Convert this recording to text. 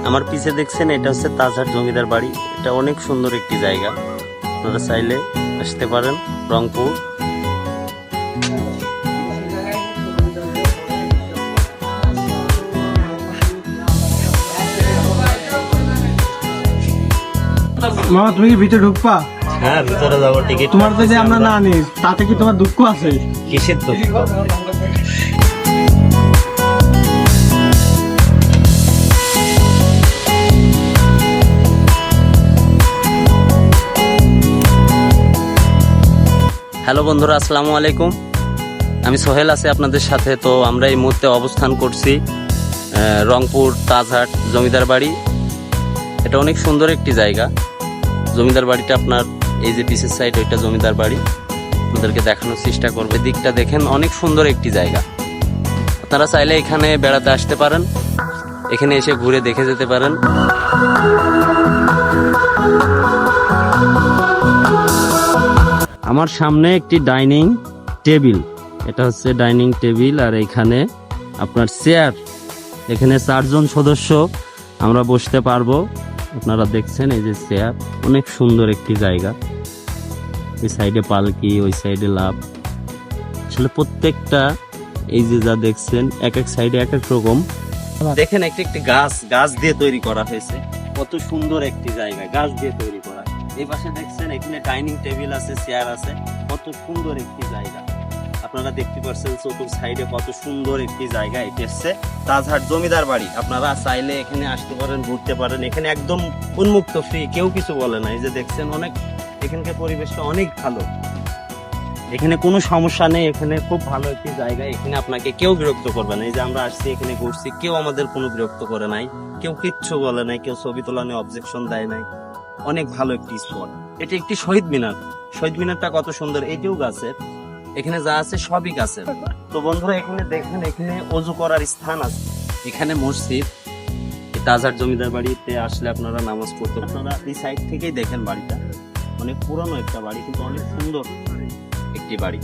আমার পিছে দেখছেন এটা হচ্ছে তাজহাট জমিদার বাড়ি। এটা অনেক সুন্দর একটি জায়গা, আপনারা চাইলে আসতে পারেন রংপুর। মামা তুমি কি ভিতরে ঢুকবা? হ্যাঁ ভিতরে যাবো, টিকিট। তোমার তো যে আমরা না নিই তাতে কি তোমার দুঃখ আছে? কিসের দুঃখ? হ্যালো বন্ধুরা, আসসালামু আলাইকুম। আমি সোহেল আছি আপনাদের সাথে। তো আমরা এই মুহূর্তে অবস্থান করছি রংপুর তাজহাট জমিদার বাড়ি। এটা অনেক সুন্দর একটি জায়গা। জমিদার বাড়িটা আপনার এই যে পিছের সাইড, ওইটা জমিদার বাড়ি। আপনাদেরকে দেখানোর চেষ্টা করবে, দিকটা দেখেন, অনেক সুন্দর একটি জায়গা। আপনারা চাইলে এখানে বেড়াতে আসতে পারেন, এখানে এসে ঘুরে দেখে যেতে পারেন। আমার সামনে একটি ডাইনিং টেবিল, এটা হচ্ছে ডাইনিং টেবিল, আর এখানে আপনার চেয়ার। এখানে 4 জন সদস্য আমরা বসতে পারবো। আপনারা দেখছেন এই যে চেয়ার, অনেক সুন্দর একটি জায়গা। এই সাইডে পালকি, ওই সাইডে লাভ। আসলে প্রত্যেকটা এই যে যা দেখছেন এক এক সাইডে এক এক রকম। দেখেন একটি একটি গাছ দিয়ে তৈরি করা হয়েছে। কত সুন্দর একটি জায়গা, গাছ দিয়ে তৈরি করা। এই পাশে দেখছেন এখানে ডাইনিং টেবিল আছে, চেয়ার আছে। কত সুন্দর একটি জায়গা, আপনারা দেখতে পাচ্ছেন চতুর সাইডে কত সুন্দর একটি জায়গা। এটি হচ্ছে তাজহাট জমিদার বাড়ি। আপনারা চাইলে এখানে আসতে পারেন, ঘুরতে পারেন। এখানে একদম উন্মুক্ত, ফ্রি, কেউ কিছু বলে না। এই যে দেখছেন অনেক, এখানকার পরিবেশটা অনেক ভালো। এখানে কোনো সমস্যা নেই, এখানে খুব ভালো একটি জায়গা। এখানে আপনাকে কেউ বিরক্ত করবে না। এই যে আমরা আসছি, এখানে ঘুরছি, কেউ আমাদের কোনো বিরক্ত করে নাই, কেউ কিচ্ছু বলে নাই, কেউ ছবি তোলা নিয়ে অবজেকশন দেয় নাই। অনেক ভালো একটি স্পট। এটি একটি শহীদ মিনার। শহীদ মিনারটা কত সুন্দর, এটিও গাছের। এখানে যা আছে সবই গাছের। তো বন্ধুরা এখানে দেখেন, এখানে অজু করার স্থান আছে, এখানে মসজিদ। তাজহাট জমিদার বাড়িতে আসলে আপনারা নামাজ পড়তে, আপনারা এই সাইড থেকেই দেখেন বাড়িটা। অনেক পুরানো একটা বাড়ি, কিন্তু অনেক সুন্দর একটি বাড়ি।